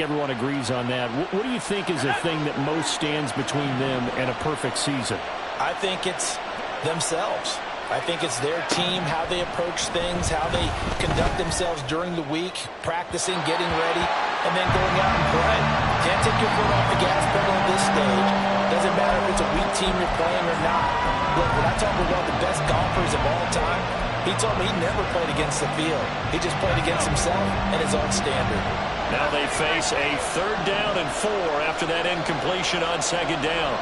think everyone agrees on that. What do you think is the thing that most stands between them and a perfect season? I think it's themselves. I think it's their team, how they approach things, how they conduct themselves during the week, practicing, getting ready, and then going out and play. Can't take your foot off the gas pedal at this stage. Doesn't matter if it's a weak team you're playing or not. Look, when I talk with one of the best golfers of all time, he told me he never played against the field. He just played against himself and his own standard. Now they face a 3rd down and 4 after that incompletion on 2nd down.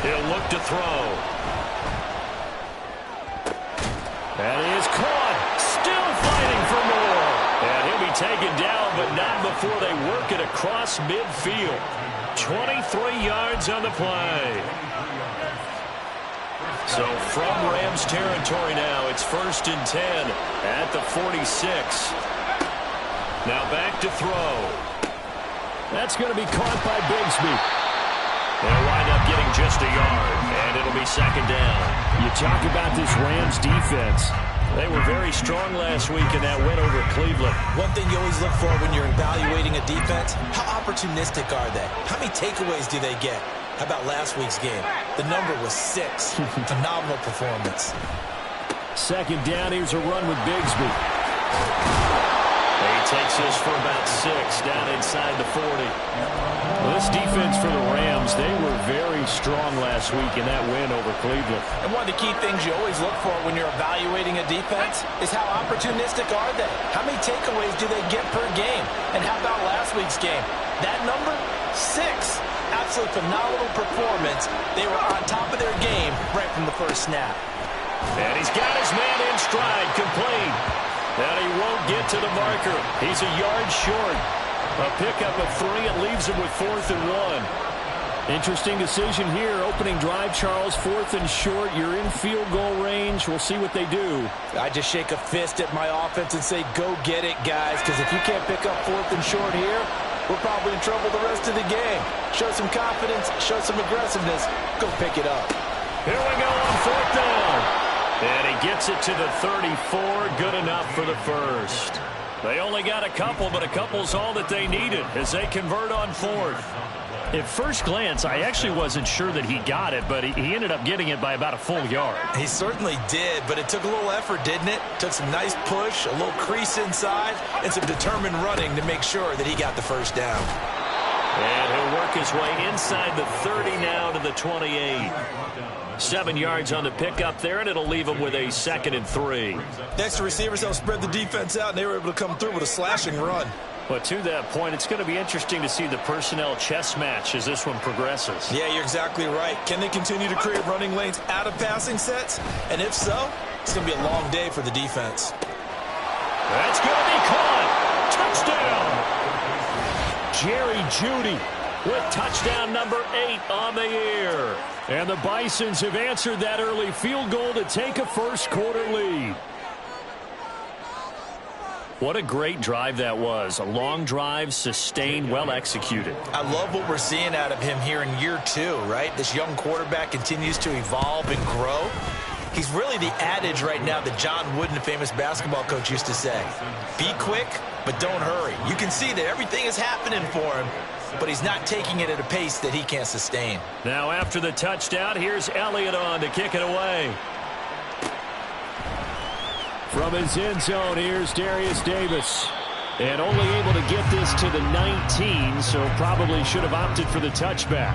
He'll look to throw. That is caught. Still fighting for more. And he'll be taken down, but not before they work it across midfield. 23 yards on the play. So from Rams territory now, it's 1st and 10 at the 46. Now back to throw. That's going to be caught by Bigsby. They'll wind up getting just a yard, and it'll be 2nd down. You talk about this Rams defense. They were very strong last week in that win over Cleveland. One thing you always look for when you're evaluating a defense, how opportunistic are they? How many takeaways do they get? How about last week's game? The number was 6. Phenomenal performance. 2nd down, here's a run with Bigsby. He takes this for about 6 down inside the 40. Well, this defense for the Rams, they were very strong last week in that win over Cleveland. And one of the key things you always look for when you're evaluating a defense is how opportunistic are they? How many takeaways do they get per game? And how about last week's game? That number, 6. Absolutely phenomenal performance. They were on top of their game right from the first snap. And he's got his man in stride, complete. And he won't get to the marker. He's a yard short. A pickup of 3 and leaves him with 4th and 1. Interesting decision here. Opening drive, Charles, 4th and short. You're in field goal range. We'll see what they do. I just shake a fist at my offense and say, go get it, guys, because if you can't pick up 4th and short here, we're probably in trouble the rest of the game. Show some confidence, show some aggressiveness, go pick it up. Here we go on 4th down. And he gets it to the 34, good enough for the first. They only got a couple, but a couple's all that they needed as they convert on 4th. At first glance, I actually wasn't sure that he got it, but he ended up getting it by about a full yard. He certainly did, but it took a little effort, didn't it? Took some nice push, a little crease inside, and some determined running to make sure that he got the first down. And he'll work his way inside the 30 now to the 28. 7 yards on the pickup there, and it'll leave him with a 2nd and 3. The extra receivers helped spread the defense out, and they were able to come through with a slashing run. But to that point, it's going to be interesting to see the personnel chess match as this one progresses. Yeah, you're exactly right. Can they continue to create running lanes out of passing sets? And if so, it's going to be a long day for the defense. That's going to be caught. Touchdown. Jerry Jeudy with touchdown number 8 on the year. And the Bisons have answered that early field goal to take a first-quarter lead. What a great drive that was. A long drive, sustained, well executed. I love what we're seeing out of him here in year 2, right? This young quarterback continues to evolve and grow. He's really the adage right now that John Wooden, the famous basketball coach, used to say. Be quick, but don't hurry. You can see that everything is happening for him, but he's not taking it at a pace that he can't sustain. Now after the touchdown, here's Elliott on to kick it away. From his end zone, here's Darius Davis. And only able to get this to the 19, so probably should have opted for the touchback.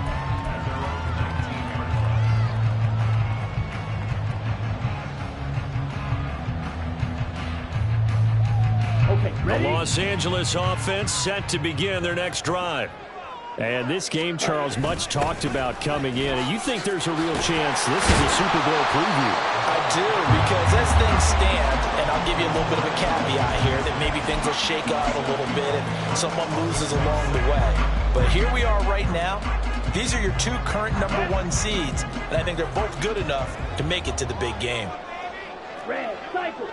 Okay, ready? The Los Angeles offense set to begin their next drive. And this game, Charles, much talked about coming in. And you think there's a real chance this is a Super Bowl preview? I do, because as things stand, and I'll give you a little bit of a caveat here, that maybe things will shake out a little bit if someone loses along the way. But here we are right now. These are your 2 current number 1 seeds, and I think they're both good enough to make it to the big game. Red, cycle.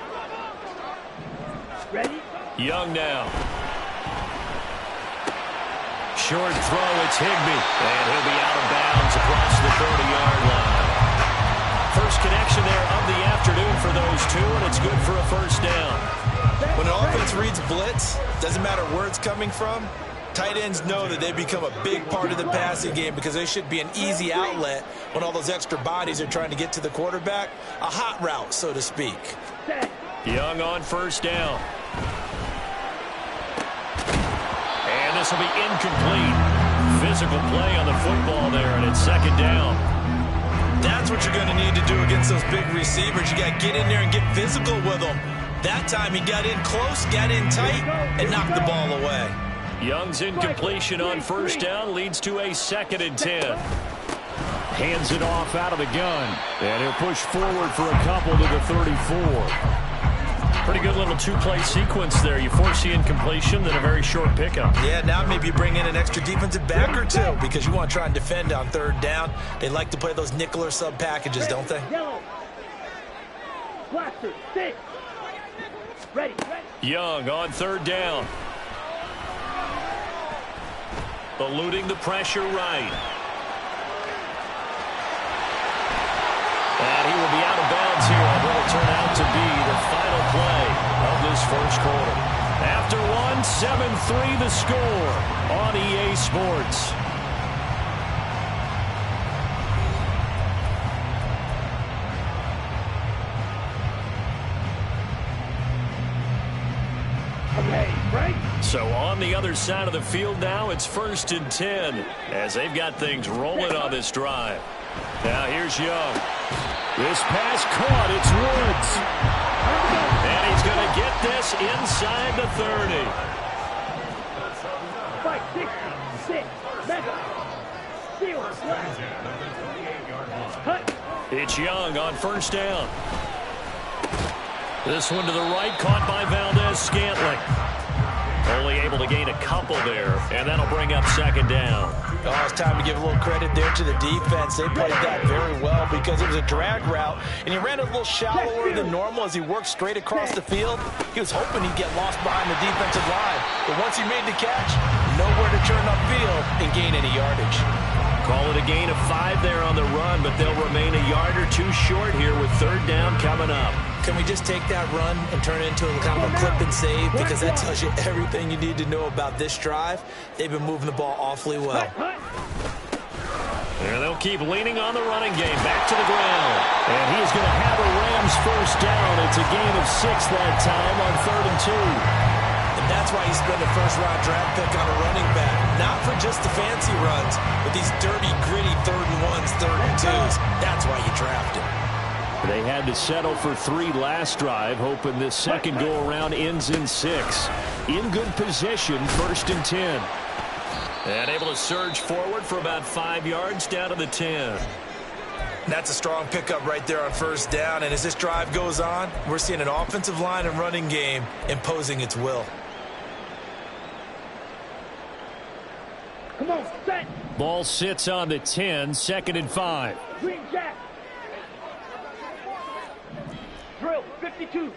Ready? Young now. Short throw, it's Higbee. And he'll be out of bounds across the 30-yard line. First connection there of the afternoon for those 2, and it's good for a first down. When an reads blitz, doesn't matter where it's coming from, tight ends know that they become a big part of the passing game because they should be an easy outlet when all those extra bodies are trying to get to the quarterback. A hot route, so to speak. Young on first down. And this will be incomplete. Physical play on the football there, and it's second down. That's what you're going to need to do against those big receivers. You got to get in there and get physical with them. That time he got in close, got in tight, and knocked the ball away. Young's incompletion on first down leads to a 2nd and 10. Hands it off out of the gun, and he'll push forward for a couple to the 34. Pretty good little two-play sequence there. You force the incompletion, then a very short pickup. Yeah, now maybe you bring in an extra defensive back or two because you want to try and defend on third down. They like to play those nickel or sub packages, don't they? Yellow. Blaster, 6. Ready. Young on third down. Eluding the pressure right. And he will be out of bounds here. What will turn out to be the final play of this first quarter. After one, 7-3 the score on EA Sports. Okay, right. So on the other side of the field now, it's 1st and 10 as they've got things rolling on this drive. Now here's Young. This pass caught. It's Woods. And he's going to get this inside the 30. 5, 6, 6. Mega. Steal. Cut. It's Young on first down. This one to the right, caught by Valdez-Scantling. Only able to gain a couple there, and that'll bring up 2nd down. Oh, it's time to give a little credit there to the defense. They played that very well because it was a drag route, and he ran a little shallower than normal as he worked straight across the field. He was hoping he'd get lost behind the defensive line, but once he made the catch, nowhere to turn upfield and gain any yardage. Call it a gain of 5 there on the run, but they'll remain a yard or two short here with third down coming up. Can we just take that run and turn it into a kind of a clip and save? Because that tells you everything you need to know about this drive. They've been moving the ball awfully well. And they'll keep leaning on the running game. Back to the ground. And he's going to have a Rams first down. It's a gain of 6 that time on 3rd and 2. And that's why you spend a first-round draft pick on a running back. Not for just the fancy runs, but these dirty, gritty 3rd and 1s, 3rd and 2s. That's why you draft him. They had to settle for 3 last drive, hoping this second go-around ends in 6. In good position, 1st and 10. And able to surge forward for about 5 yards down to the 10. That's a strong pickup right there on first down. And as this drive goes on, we're seeing an offensive line and running game imposing its will. Come on, set. Ball sits on the 10, 2nd and 5. Green jack. Drill, 52.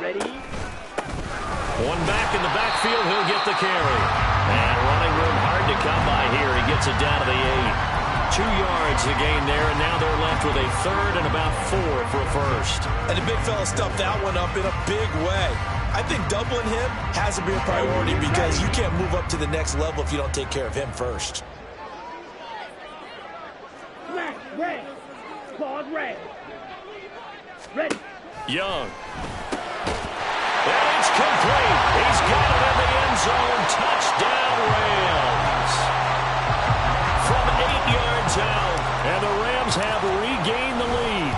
Ready. One back in the backfield, he'll get the carry. And running room hard to come by here. He gets it down to the 8. 2 yards the gain there, and now they're left with a 3rd and about 4 for a first. And the big fella stuffed that one up in a big way. I think doubling him has to be a priority because you can't move up to the next level if you don't take care of him first. Smash, red. Claws, red. Ready. Young. And it's complete. He's got it in the end zone. Touchdown, Rams. From 8 yards out, and the Rams have regained the lead.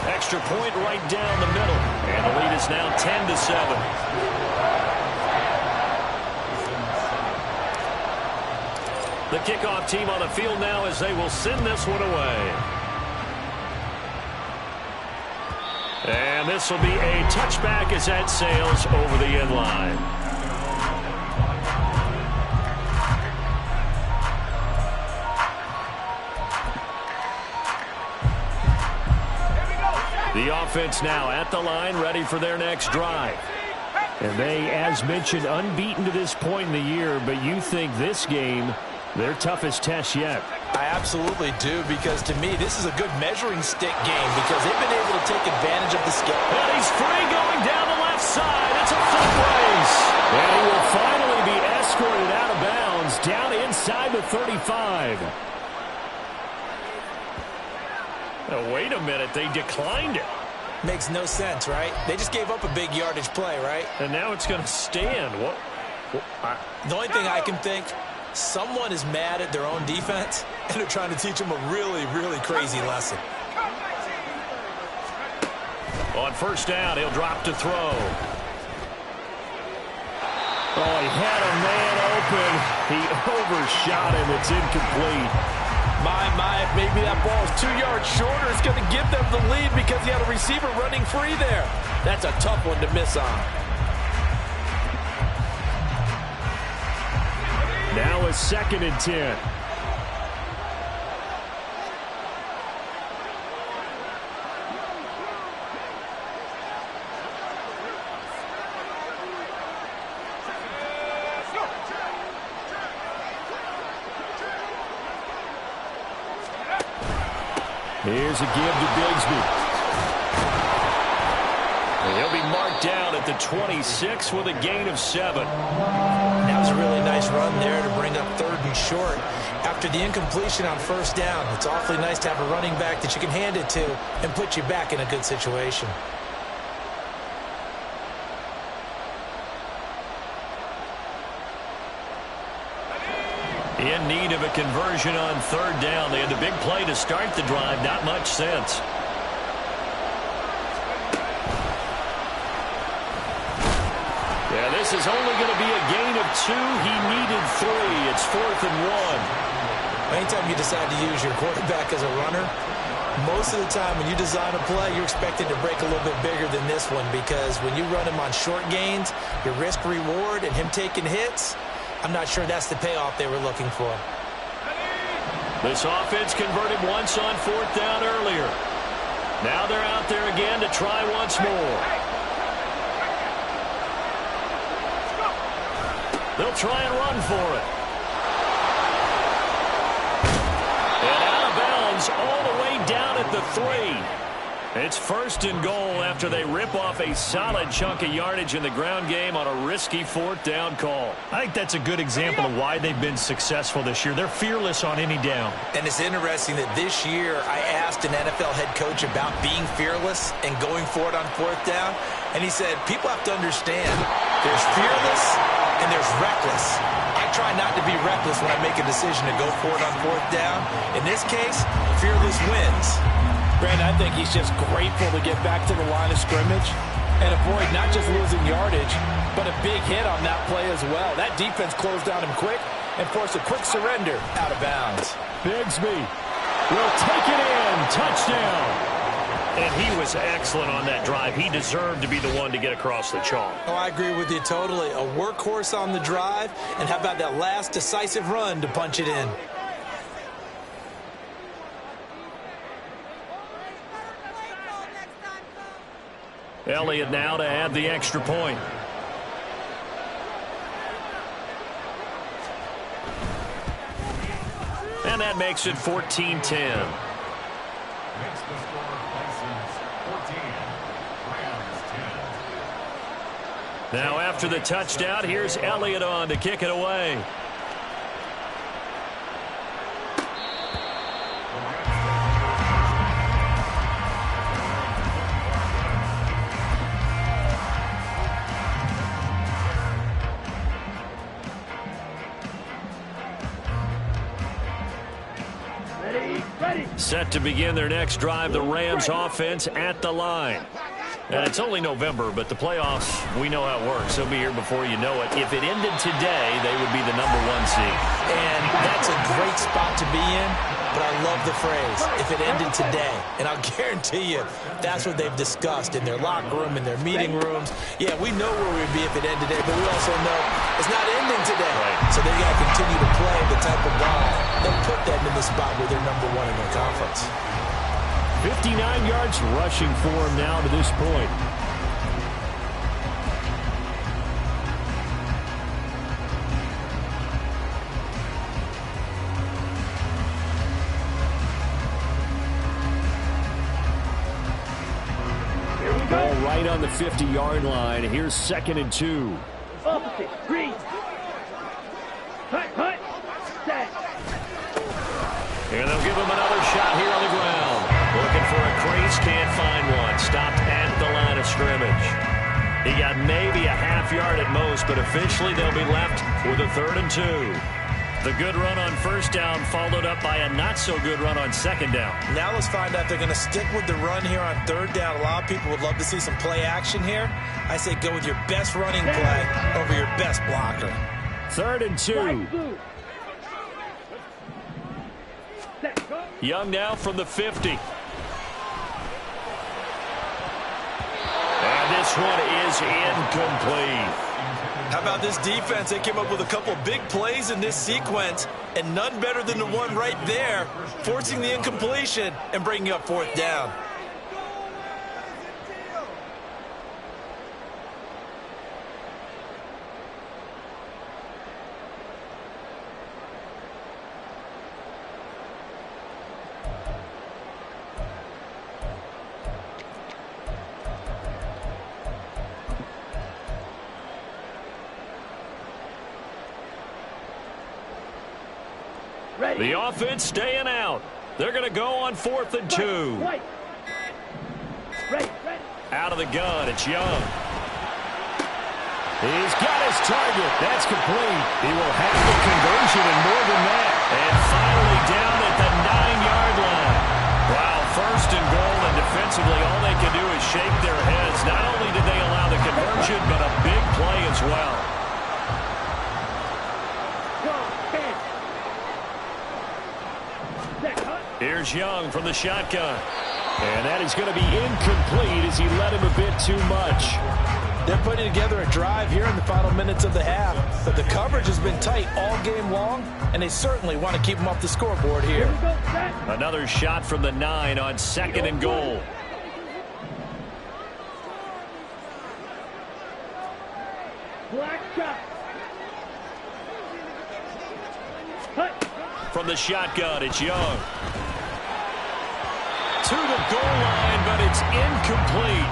Extra point right down the middle, and the lead is now 10-7. The kickoff team on the field now as they will send this one away. And this will be a touchback as that sails over the end line. The offense now at the line, ready for their next drive. And they, as mentioned, unbeaten to this point in the year, but you think this game, their toughest test yet. I absolutely do, because to me, this is a good measuring stick game because they've been able to take advantage of the the skill. And he's free going down the left side. It's a foot race. And he will finally be escorted out of bounds down inside the 35. Now, wait a minute. They declined it. Makes no sense, right? They just gave up a big yardage play, right? And now it's going to stand. What? The only thing I can think, someone is mad at their own defense, and they're trying to teach them a really, really crazy lesson. On first down, he'll drop to throw. Oh, he had a man open. He overshot him. It's incomplete. My, maybe that ball is 2 yards shorter. It's going to give them the lead because he had a receiver running free there. That's a tough one to miss on. Now a 2nd and 10. Here's a give to Bigsby. And he'll be marked down at the 26 with a gain of 7. That was a really nice run there to bring up 3rd and short. After the incompletion on first down, it's awfully nice to have a running back that you can hand it to and put you back in a good situation. In need of a conversion on 3rd down. They had the big play to start the drive. Not much sense. Yeah, this is only going to be a gain of 2. He needed 3. It's 4th and 1. Anytime you decide to use your quarterback as a runner, most of the time when you design a play, you're expected to break a little bit bigger than this one, because when you run him on short gains, your risk-reward and him taking hits, I'm not sure that's the payoff they were looking for. This offense converted once on 4th down earlier. Now they're out there again to try once more. They'll try and run for it. And out of bounds all the way down at the 3. It's 1st and goal after they rip off a solid chunk of yardage in the ground game on a risky 4th down call. I think that's a good example of why they've been successful this year. They're fearless on any down. And it's interesting that this year I asked an NFL head coach about being fearless and going for it on 4th down, and he said, people have to understand, there's fearless and there's reckless. I try not to be reckless when I make a decision to go for it on 4th down. In this case, fearless wins. Brandon, I think he's just grateful to get back to the line of scrimmage and avoid not just losing yardage, but a big hit on that play as well. That defense closed down him quick and forced a quick surrender out of bounds. Bigsby will take it in. Touchdown. And he was excellent on that drive. He deserved to be the one to get across the chalk. Oh, I agree with you totally. A workhorse on the drive, and how about that last decisive run to punch it in? Elliott now to add the extra point. And that makes it 14-10. Now after the touchdown, here's Elliott on to kick it away. Set to begin their next drive, the Rams offense at the line. And it's only November, but the playoffs, we know how it works. They'll be here before you know it. If it ended today, they would be the #1 seed. And that's a great spot to be in, but I love the phrase, if it ended today. And I'll guarantee you, that's what they've discussed in their locker room, in their meeting rooms. Yeah, we know where we'd be if it ended today, but we also know it's not ending today. Right. So they got to continue to play the type of ball that put them in the spot where they're #1 in their conference. 59 yards rushing for him now to this point. Here we right on the 50-yard line. Here's 2nd and 2. Opposite. Green. Hut. Set. And they'll give him another shot here on the ground. Looking for a crease, can't find one. Stopped at the line of scrimmage. He got maybe a half yard at most, but officially they'll be left with a 3rd and 2. The good run on 1st down followed up by a not-so-good run on 2nd down. Now let's find out if they're going to stick with the run here on 3rd down. A lot of people would love to see some play action here. I say go with your best running play over your best blocker. 3rd and 2. Young now from the 50. And this one is incomplete. How about this defense? They came up with a couple of big plays in this sequence, and none better than the one right there, forcing the incompletion and bringing up 4th down. The offense staying out. They're going to go on 4th and 2. Out of the gun, it's Young. He's got his target. That's complete. He will have the conversion and more than that. And finally down at the 9-yard line. Wow, 1st and goal, and defensively all they can do is shake their heads. Not only did they allow the conversion, but a big play as well. Here's Young from the shotgun. And that is going to be incomplete as he led him a bit too much. They're putting together a drive here in the final minutes of the half, but the coverage has been tight all game long, and they certainly want to keep them off the scoreboard here. Another shot from the 9 on 2nd and goal. Black shot. From the shotgun, it's Young. To the goal line, but it's incomplete.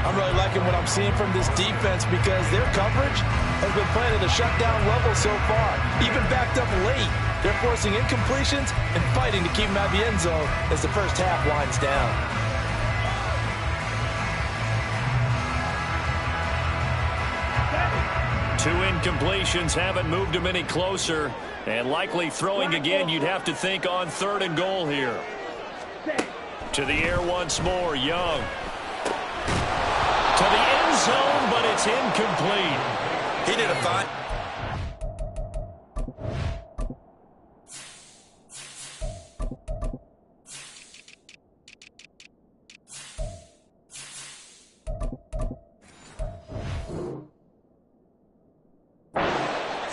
I'm really liking what I'm seeing from this defense because their coverage has been playing at a shutdown level so far. Even backed up late, they're forcing incompletions and fighting to keep them out of the end zone as the first half winds down. Two incompletions haven't moved them any closer. And likely throwing again, you'd have to think on 3rd and goal here. To the air once more, Young. To the end zone, but it's incomplete. He did a fine.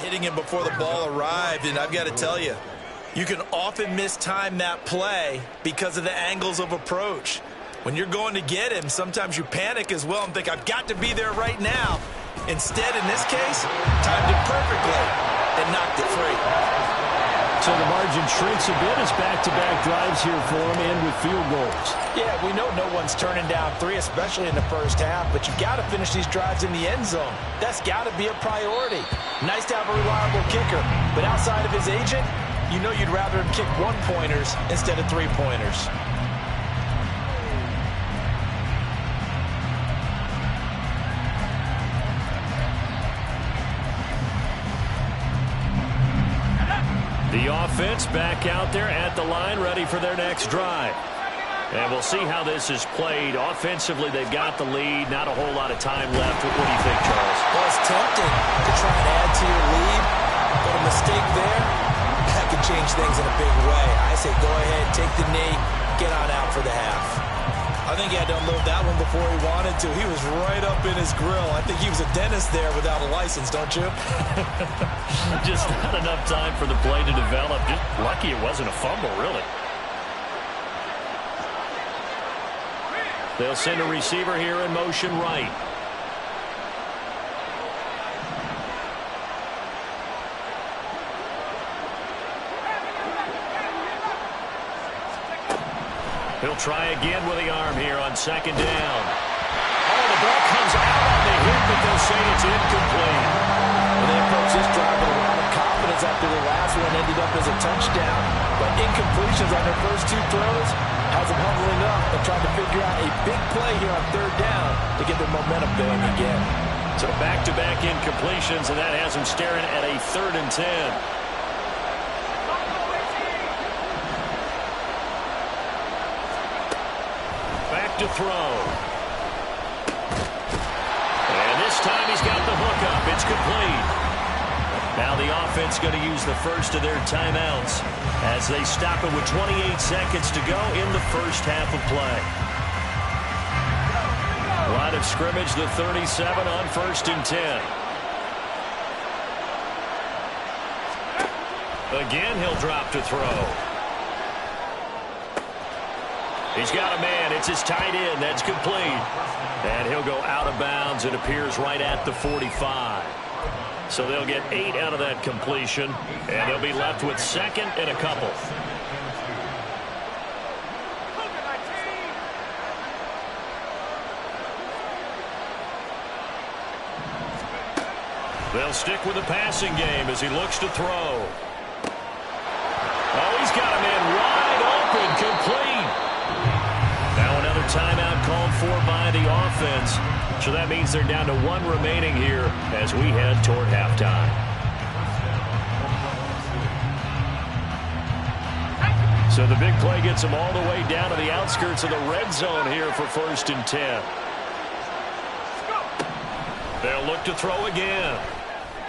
Hitting him before the ball arrived, and I've got to tell you, you can often mistime that play because of the angles of approach. When you're going to get him, sometimes you panic as well and think, I've got to be there right now. Instead, in this case, timed it perfectly and knocked it free. So the margin shrinks a bit as back-to-back drives here for him and with field goals. Yeah, we know no one's turning down 3, especially in the first half, but you've got to finish these drives in the end zone. That's got to be a priority. Nice to have a reliable kicker, but outside of his agent, you know you'd rather him kick 1-pointers instead of 3-pointers. The offense back out there at the line, ready for their next drive. And we'll see how this is played. Offensively, they've got the lead. Not a whole lot of time left. What do you think, Charles? Well, it's tempting to try and add to your lead, but a mistake there, that could change things in a big way. I say go ahead, take the knee, get on out for the half. I think he had to unload that one before he wanted to. He was right up in his grill. I think he was a dentist there without a license, don't you? Just not enough time for the play to develop. Just lucky it wasn't a fumble, really. They'll send a receiver here in motion right. He'll try again with the arm here on 2nd down. Oh, the after the last one ended up as a touchdown. But incompletions on their first two throws has them huddling up and trying to figure out a big play here on third down to get their momentum going again. So back-to-back incompletions, and that has them staring at a 3rd and 10. Back to throw. And this time he's got the hook up. It's complete. Now the offense going to use the first of their timeouts as they stop it with 28 seconds to go in the first half of play. Line of scrimmage, the 37 on 1st and 10. Again, he'll drop to throw. He's got a man. It's his tight end. That's complete. And he'll go out of bounds. It appears right at the 45. So they'll get 8 out of that completion, and they'll be left with 2nd and a couple. They'll stick with the passing game as he looks to throw. Oh, he's got a man wide open, complete. Now another timeout called for by the offense. So that means they're down to 1 remaining here as we head toward halftime. So the big play gets them all the way down to the outskirts of the red zone here for 1st and 10. They'll look to throw again.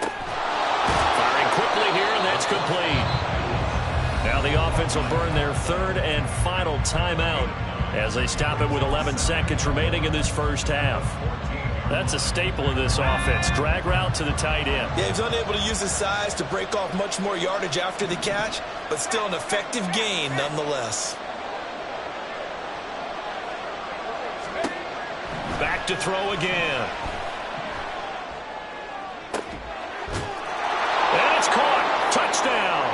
Firing quickly here, and that's complete. Now the offense will burn their 3rd and final timeout as they stop it with 11 seconds remaining in this first half. That's a staple of this offense. Drag route to the tight end. Yeah, he's unable to use his size to break off much more yardage after the catch, but still an effective gain nonetheless. Back to throw again. And it's caught. Touchdown.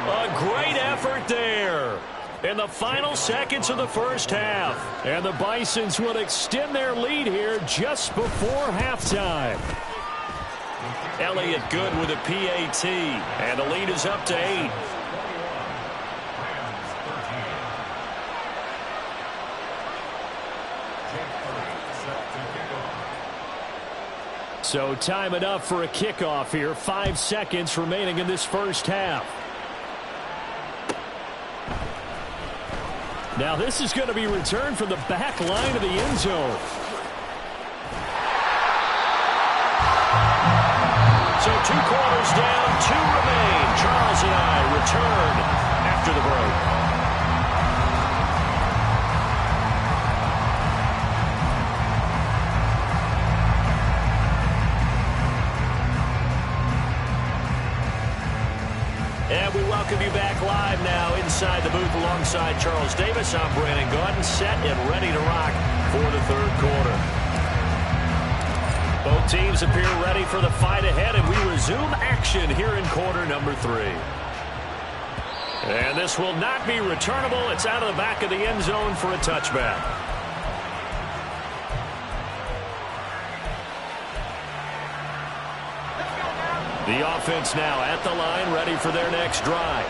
A great effort there in the final seconds of the first half. And the Bisons will extend their lead here just before halftime. Elliott good with a PAT, and the lead is up to 8. So time enough for a kickoff here. 5 seconds remaining in this first half. Now this is going to be returned from the back line of the end zone. So 2 quarters down, 2 remain. Charles and I return after the break. And we welcome you back live now inside the booth alongside Charles Davis. I'm Brandon Gaudin, set and ready to rock for the 3rd quarter. Both teams appear ready for the fight ahead, and we resume action here in quarter number 3. And this will not be returnable. It's out of the back of the end zone for a touchback. The offense now at the line, ready for their next drive.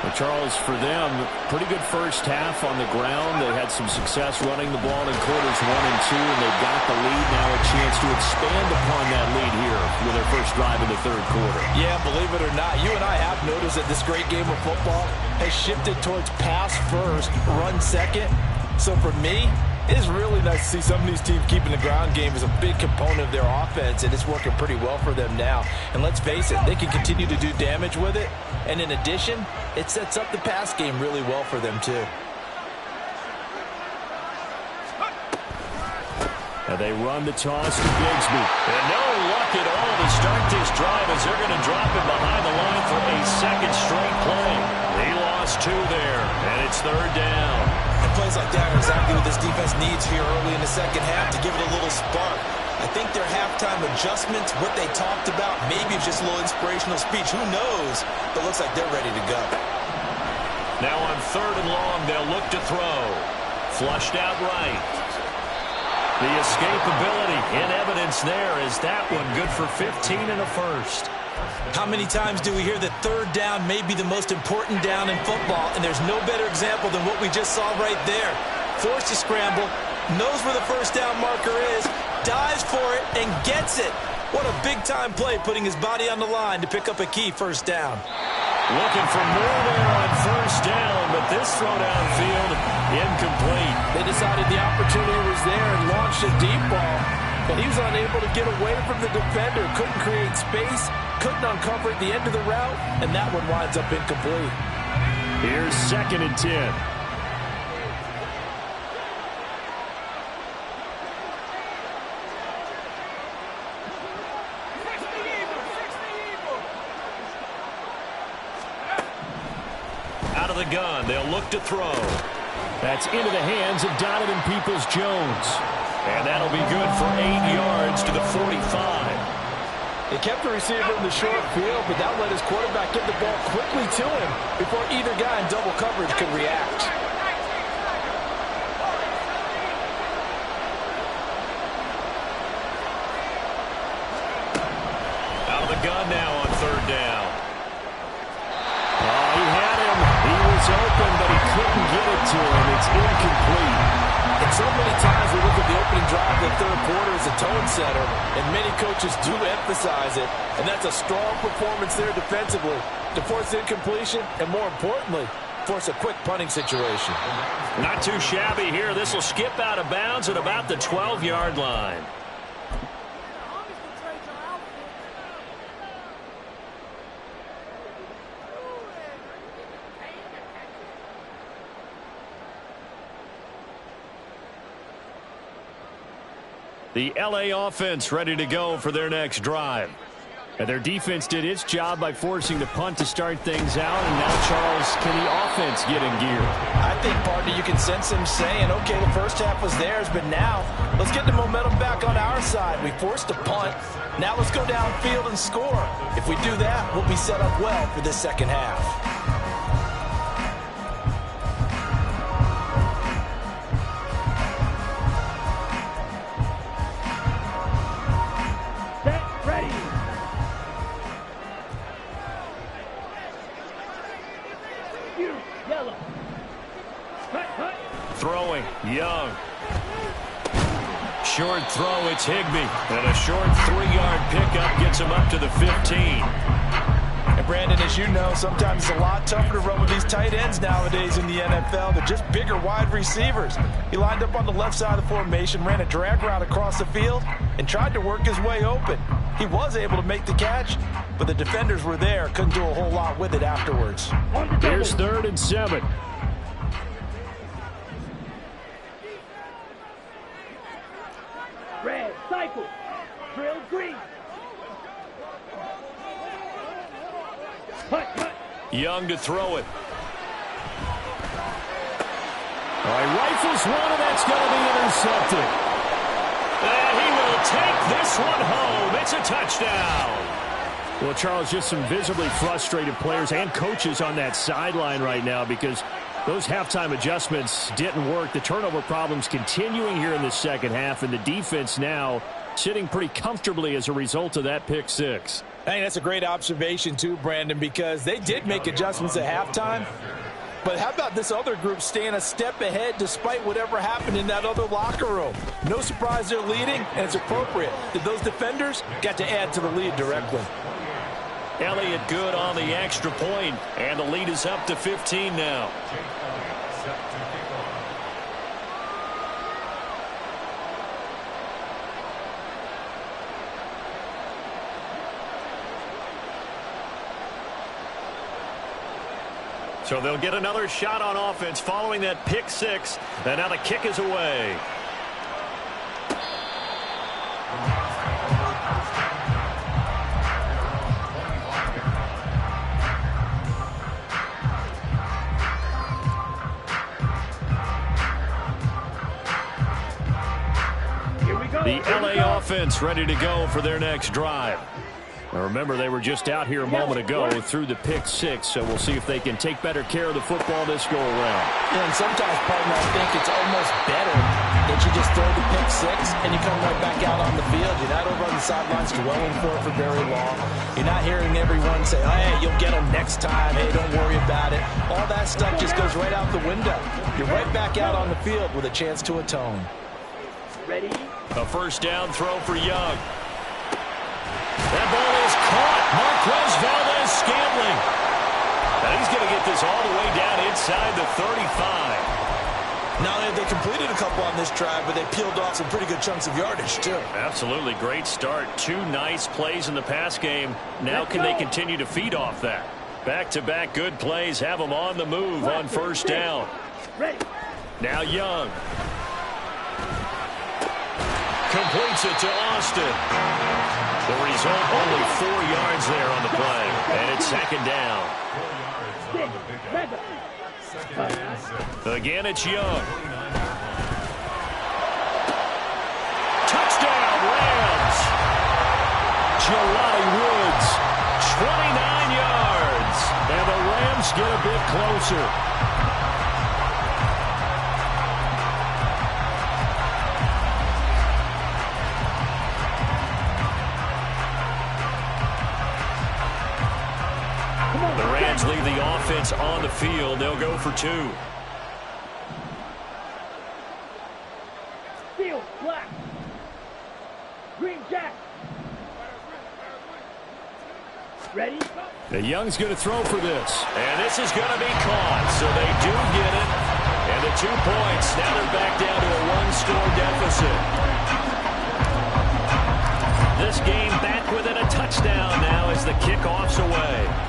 Well, Charles, for them, pretty good first half on the ground. They had some success running the ball in quarters 1 and 2, and they've got the lead now, a chance to expand upon that lead here with their first drive in the 3rd quarter. Yeah, believe it or not, you and I have noticed that this great game of football has shifted towards pass first, run second. So for me, it's really nice to see some of these teams keeping the ground game as a big component of their offense, and it's working pretty well for them now. And let's face it, they can continue to do damage with it. And in addition, it sets up the pass game really well for them, too. And they run the toss to Bigsby. And no luck at all to start this drive as they're going to drop him behind the line for a 2nd straight play. He lost 2 there, and it's 3rd down. And plays like that are exactly what this defense needs here early in the second half to give it a little spark. I think their halftime adjustments, what they talked about, maybe it's just a little inspirational speech. Who knows? But it looks like they're ready to go. Now on 3rd and long, they'll look to throw. Flushed out right. The escapability in evidence there is that one good for 15 and a first. How many times do we hear that third down may be the most important down in football, and there's no better example than what we just saw right there. Forced to scramble, knows where the first down marker is, dives for it, and gets it. What a big-time play, putting his body on the line to pick up a key first down. Looking for more there on first down, but this throw downfield incomplete. They decided the opportunity was there and launched a deep ball, but he was unable to get away from the defender, couldn't create space, couldn't uncover at the end of the route, and that one winds up incomplete. Here's 2nd and 10. Out of the gun, they'll look to throw. That's into the hands of Donovan Peoples-Jones. And that'll be good for 8 yards to the 45. They kept the receiver in the short field, but that let his quarterback get the ball quickly to him before either guy in double coverage could react. Out of the gun now on 3rd down. Oh, he had him. He was open, but he couldn't get it to him. It's incomplete. And so many times we look at the opening drive of the third quarter as a tone setter, and many coaches do emphasize it, and that's a strong performance there defensively to force incompletion and, more importantly, force a quick punting situation. Not too shabby here. This will skip out of bounds at about the 12-yard line. The LA offense ready to go for their next drive. And their defense did its job by forcing the punt to start things out. And now, Charles, can the offense get in gear? I think, partner, you can sense them saying, okay, the first half was theirs, but now let's get the momentum back on our side. We forced a punt. Now let's go downfield and score. If we do that, we'll be set up well for this second half. Throwing, Young. Short throw, it's Higbee. And a short 3-yard pickup gets him up to the 15. And Brandon, as you know, sometimes it's a lot tougher to run with these tight ends nowadays in the NFL. They're just bigger wide receivers. He lined up on the left side of the formation, ran a drag route across the field, and tried to work his way open. He was able to make the catch, but the defenders were there, couldn't do a whole lot with it afterwards. Here's 3rd and 7. Red, cycle, drill, green. Young to throw it. All right, rifles one, and that's going to be intercepted. And he will take this one home. It's a touchdown. Well, Charles, just some visibly frustrated players and coaches on that sideline right now because those halftime adjustments didn't work. The turnover problems continuing here in the second half, and the defense now sitting pretty comfortably as a result of that pick six. I think that's a great observation too, Brandon, because they did make adjustments at halftime. But how about this other group staying a step ahead despite whatever happened in that other locker room? No surprise they're leading, and it's appropriate that those defenders got to add to the lead directly. Elliott good on the extra point, and the lead is up to 15 now. So they'll get another shot on offense following that pick six, and now the kick is away. The LA offense ready to go for their next drive. Now remember, they were just out here a moment ago through the pick six, so we'll see if they can take better care of the football this go around. Yeah, and sometimes, partner, I think it's almost better that you just throw the pick six and you come right back out on the field. You're not over on the sidelines dwelling for it for very long. You're not hearing everyone say, hey, you'll get them next time. Hey, don't worry about it. All that stuff just goes right out the window. You're right back out on the field with a chance to atone. Ready? A first down throw for Young. That ball is caught. Marquez Valdes-Scantling. And he's going to get this all the way down inside the 35. Not only have they completed a couple on this drive, but they peeled off some pretty good chunks of yardage, too. Absolutely great start. 2 nice plays in the pass game. Now can they continue to feed off that? Back-to-back good plays have them on the move on first down. Now Young. Completes it to Austin. The result, only 4 yards there on the play. And it's second down. Again, it's Young. Touchdown, Rams. Jelani Woods, 29 yards. And the Rams get a bit closer. The Rams leave the offense on the field. They'll go for 2. Steel, black. Green jack. Ready? The Young's going to throw for this. And this is going to be caught. So they do get it. And the 2 points. Now they're back down to a 1-score deficit. This game back within a touchdown now as the kickoff's away.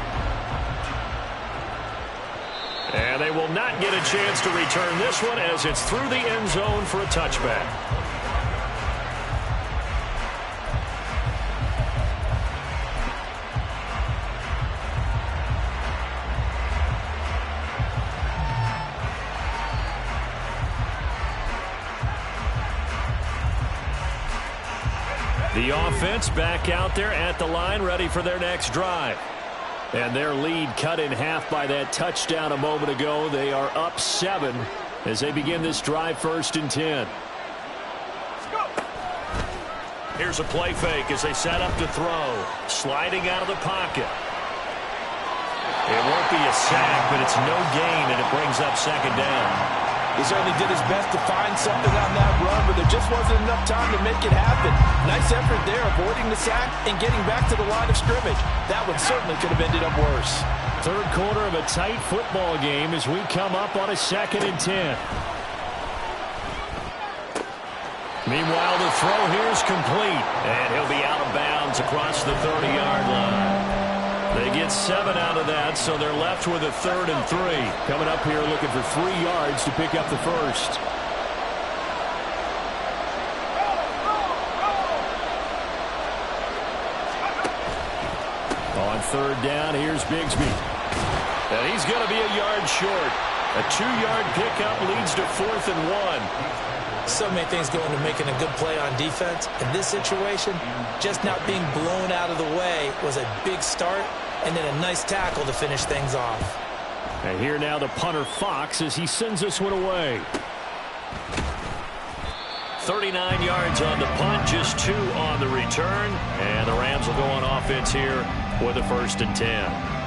And they will not get a chance to return this one as it's through the end zone for a touchback. The offense back out there at the line, ready for their next drive. And their lead cut in half by that touchdown a moment ago. They are up 7 as they begin this drive, 1st and 10. Here's a play fake as they set up to throw. Sliding out of the pocket. It won't be a sack, but it's no gain, and it brings up second down. He certainly did his best to find something on that run, but there just wasn't enough time to make it happen. Nice effort there, avoiding the sack and getting back to the line of scrimmage. That one certainly could have ended up worse. Third quarter of a tight football game as we come up on a 2nd and 10. Meanwhile, the throw here is complete, and he'll be out of bounds across the 30-yard line. They get 7 out of that, so they're left with a 3rd and 3. Coming up here looking for 3 yards to pick up the first. On 3rd down, here's Bigsby. And he's going to be a yard short. A 2-yard pickup leads to 4th and 1. So many things go into making a good play on defense. In this situation, just not being blown out of the way was a big start, and then a nice tackle to finish things off. And here now the punter Fox as he sends this one away. 39 yards on the punt, just 2 on the return. And the Rams will go on offense here with a 1st and 10.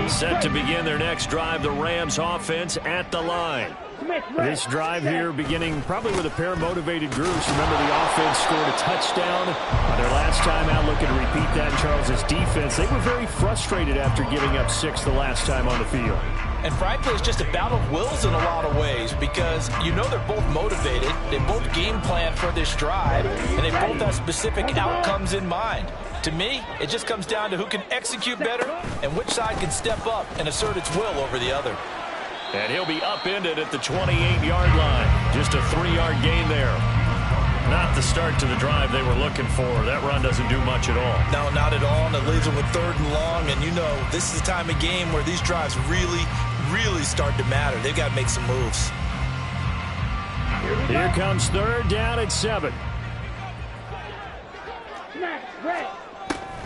Set to begin their next drive, the Rams offense at the line. This drive here beginning probably with a pair of motivated groups. Remember, the offense scored a touchdown on their last time out. Looking to repeat that. Charles's defense, they were very frustrated after giving up 6 the last time on the field. And frankly, it's just a battle of wills in a lot of ways because you know they're both motivated. They both game plan for this drive, and they both have specific outcomes in mind. To me, it just comes down to who can execute better and which side can step up and assert its will over the other. And he'll be upended at the 28-yard line. Just a 3-yard gain there. Not the start to the drive they were looking for. That run doesn't do much at all. No, not at all, and it leaves them with 3rd and long. And you know, this is the time of game where these drives really start to matter. They've got to make some moves. Here comes 3rd down at 7.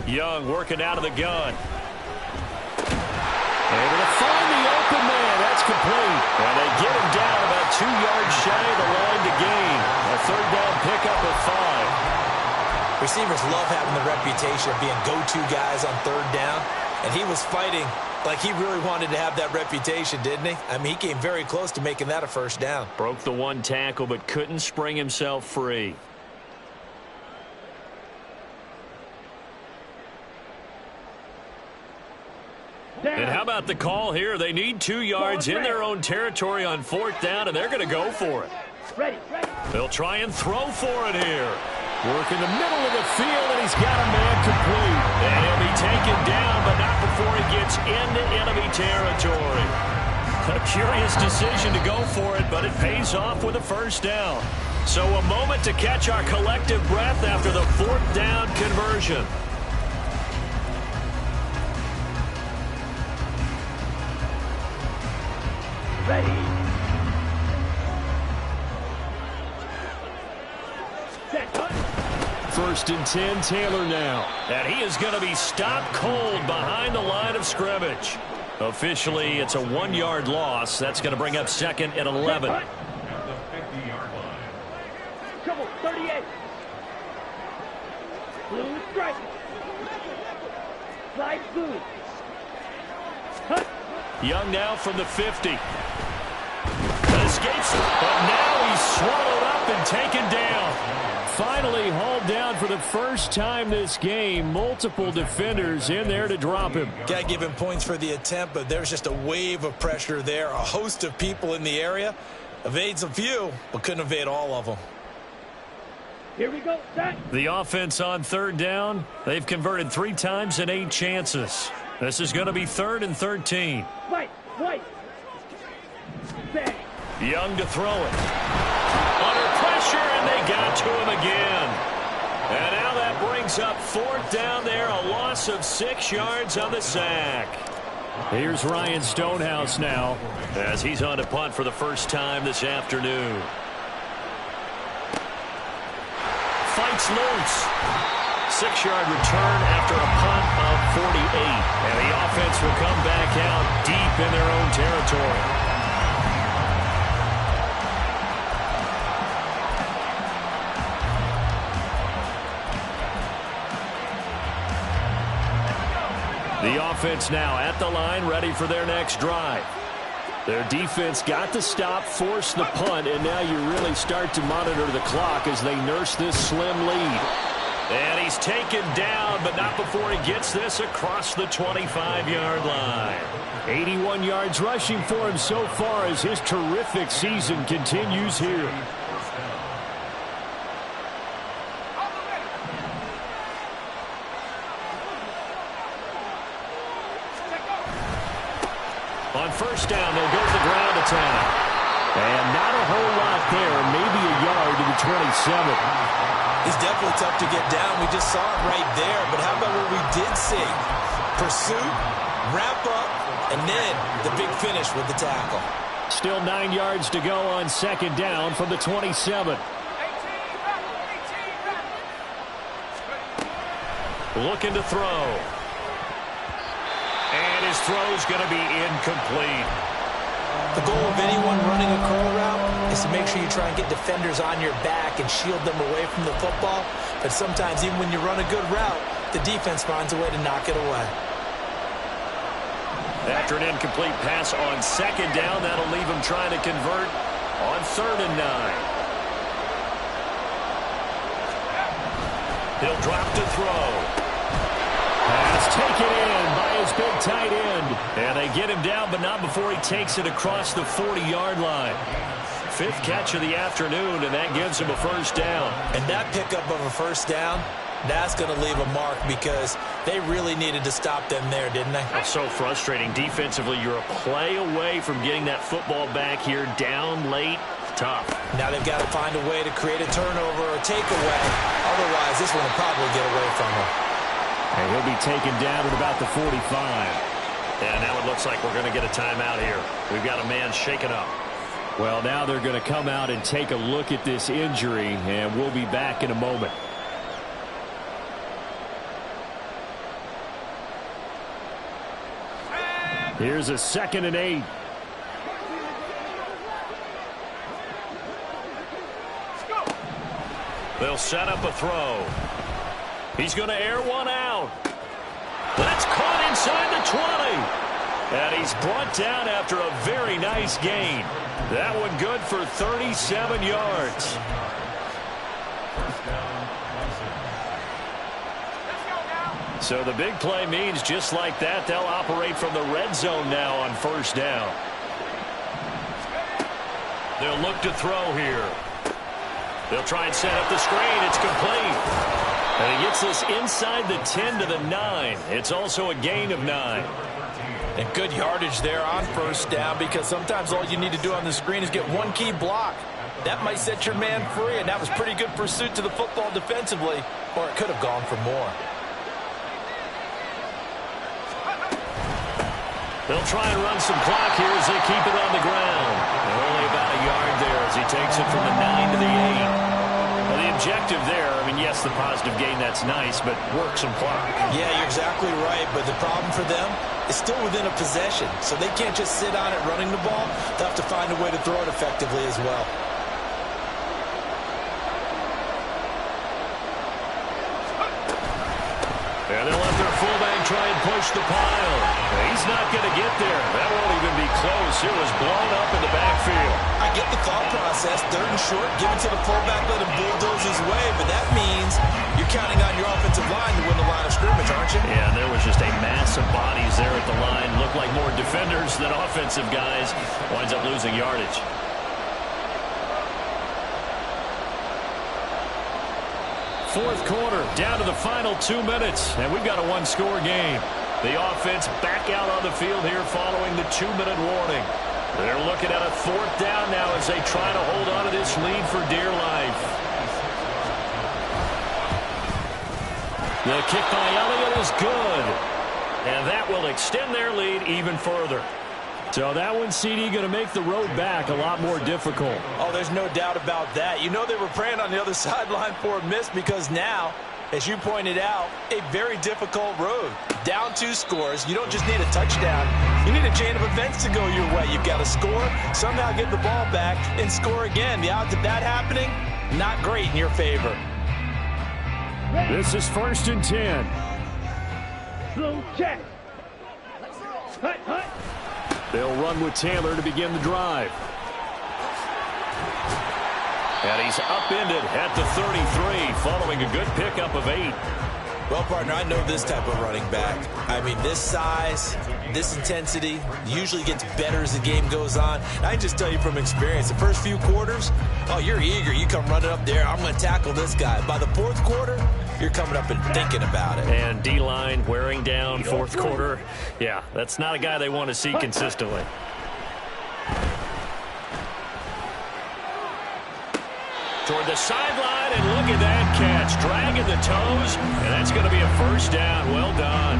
Young working out of the gun. Able to find the open man. That's complete. And they get him down about 2 yards shy of the line to gain. A third down pickup of 5. Receivers love having the reputation of being go-to guys on third down. And he was fighting like he really wanted to have that reputation, didn't he? I mean, he came very close to making that a first down. Broke the one tackle but couldn't spring himself free. And how about the call here? They need 2 yards in their own territory on fourth down, and they're going to go for it. Ready. They'll try and throw for it here. Work in the middle of the field, and he's got a man complete. And he'll be taken down, but not before he gets into enemy territory. A curious decision to go for it, but it pays off with a first down. So a moment to catch our collective breath after the fourth down conversion. Ready. Set. First and 10, Taylor now. And he is going to be stopped cold behind the line of scrimmage. Officially, it's a 1-yard loss. That's going to bring up second and 11. At the 50-yard line. Trouble, 38. Blue strike. Slide blue. Hut. Young now from the 50. Escapes, but now he's swallowed up and taken down. Finally hauled down for the first time this game. Multiple defenders in there to drop him. Got to give him points for the attempt, but there's just a wave of pressure there. A host of people in the area. Evades a few, but couldn't evade all of them. Here we go. Set. The offense on third down. They've converted 3 times and 8 chances. This is going to be 3rd and 13. White. Set. Young to throw it. Under pressure, and they got to him again. And now that brings up 4th down there, a loss of 6 yards on the sack. Here's Ryan Stonehouse now, as he's on to punt for the first time this afternoon. Fights loose. 6-yard return after a punt of 48. And the offense will come back out deep in their own territory. The offense now at the line, ready for their next drive. Their defense got the stop, forced the punt, and now you really start to monitor the clock as they nurse this slim lead. And he's taken down, but not before he gets this across the 25-yard line. 81 yards rushing for him so far as his terrific season continues here. On first down, they'll go to the ground attack. And not a whole lot there, maybe a yard to the 27. He's definitely tough to get down. We just saw it right there. But how about what we did see? Pursuit, wrap up, and then the big finish with the tackle. Still 9 yards to go on second down from the 27. Looking to throw. And his throw's going to be incomplete. The goal of anyone running a curl route is to make sure you try and get defenders on your back and shield them away from the football. But sometimes even when you run a good route, the defense finds a way to knock it away. After an incomplete pass on second down, that'll leave him trying to convert on 3rd and 9. He'll drop to throw. Pass taken in by his big tight end. And they get him down, but not before he takes it across the 40-yard line. 5th catch of the afternoon, and that gives him a first down. And that pickup of a first down, that's going to leave a mark because they really needed to stop them there, didn't they? It's so frustrating. Defensively, you're a play away from getting that football back here down late. Tough. Now they've got to find a way to create a turnover or takeaway. Otherwise, this one will probably get away from them. And he'll be taken down at about the 45. And now it looks like we're going to get a timeout here. We've got a man shaken up. Well, now they're going to come out and take a look at this injury, and we'll be back in a moment. Here's a 2nd and 8. They'll set up a throw. He's going to air one out. That's caught inside the 20. And he's brought down after a very nice gain. That one good for 37 yards. So the big play means just like that, they'll operate from the red zone now on 1st down. They'll look to throw here. They'll try and set up the screen. It's complete. And he gets this inside the 10 to the 9. It's also a gain of 9. And good yardage there on 1st down, because sometimes all you need to do on the screen is get one key block. That might set your man free, and that was pretty good pursuit to the football defensively, or it could have gone for more. They'll try and run some clock here as they keep it on the ground. And only about a yard there as he takes it from the 9 to the 8. Well, the objective there, I mean, yes, the positive gain, that's nice, but work some clock. Yeah, you're exactly right, but the problem for them is still within a possession, so they can't just sit on it running the ball. They'll have to find a way to throw it effectively as well. And they'll let their fullback try and push the pile. He's not going to get there. That won't even be close. It was blown up in the backfield. I get the thought process. 3rd and short, give it to the fullback, let him bulldoze his way, but that means you're counting on your offensive line to win the line of scrimmage, aren't you? Yeah, and there was just a mass of bodies there at the line. Looked like more defenders than offensive guys. Winds up losing yardage. Fourth quarter, down to the final 2 minutes, and we've got a one-score game. The offense back out on the field here following the 2-minute warning. They're looking at a 4th down now as they try to hold on to this lead for dear life. The kick by Elliott is good, and that will extend their lead even further. So that one, CD, going to make the road back a lot more difficult. Oh, there's no doubt about that. You know they were praying on the other sideline for a miss, because now, as you pointed out, a very difficult road. Down 2 scores. You don't just need a touchdown. You need a chain of events to go your way. You've got to score, somehow get the ball back, and score again. The odds of that happening, not great in your favor. This is 1st and 10. Blue check. They'll run with Taylor to begin the drive. And he's upended at the 33 following a good pickup of 8. Well, partner, I know this type of running back. I mean, this size, this intensity usually gets better as the game goes on. And I can just tell you from experience, the first few quarters, oh, you're eager. You come running up there, I'm going to tackle this guy. By the 4th quarter, you're coming up and thinking about it. And D-line wearing down 4th quarter. Yeah, that's not a guy they want to see consistently. Toward the sideline, and look at that catch. Dragging the toes, and that's going to be a 1st down. Well done.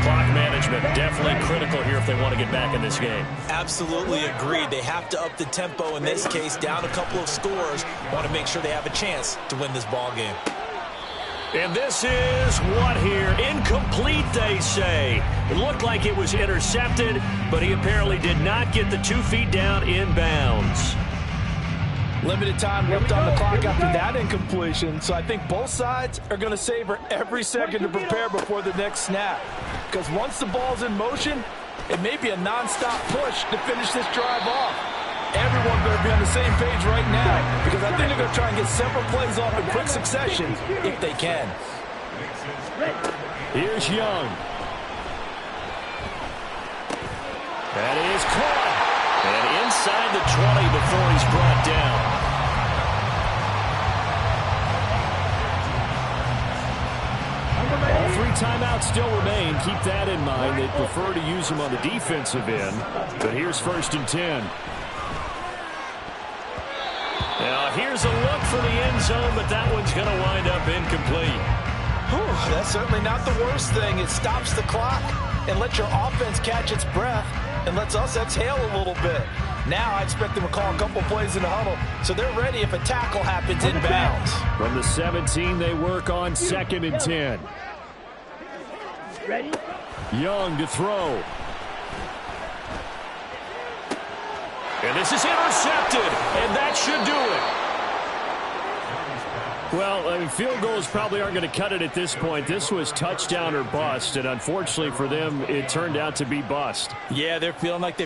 Clock management definitely critical here if they want to get back in this game. Absolutely agreed. They have to up the tempo in this case, down a couple of scores. Want to make sure they have a chance to win this ball game. And this is what here? Incomplete, they say. It looked like it was intercepted, but he apparently did not get the 2 feet down inbounds. Limited time left on the clock after that incompletion, so I think both sides are going to savor every second to prepare before the next snap. Because once the ball's in motion, it may be a nonstop push to finish this drive off. Everyone better be on the same page right now, because I think they're going to try and get several plays off in quick succession if they can. Here's Young. That is caught. And inside the 20 before he's brought down. All 3 timeouts still remain. Keep that in mind. They'd prefer to use them on the defensive end. But here's 1st and 10. Now here's a look for the end zone, but that one's going to wind up incomplete. Whew, that's certainly not the worst thing. It stops the clock and lets your offense catch its breath and lets us exhale a little bit. Now I expect them to call a couple plays in the huddle, so they're ready if a tackle happens inbounds. From the 17, they work on 2nd and 10. Ready? Young to throw. And this is intercepted, and that should do it. Well, I mean, field goals probably aren't going to cut it at this point. This was touchdown or bust, and unfortunately for them, it turned out to be bust. Yeah, they're feeling like they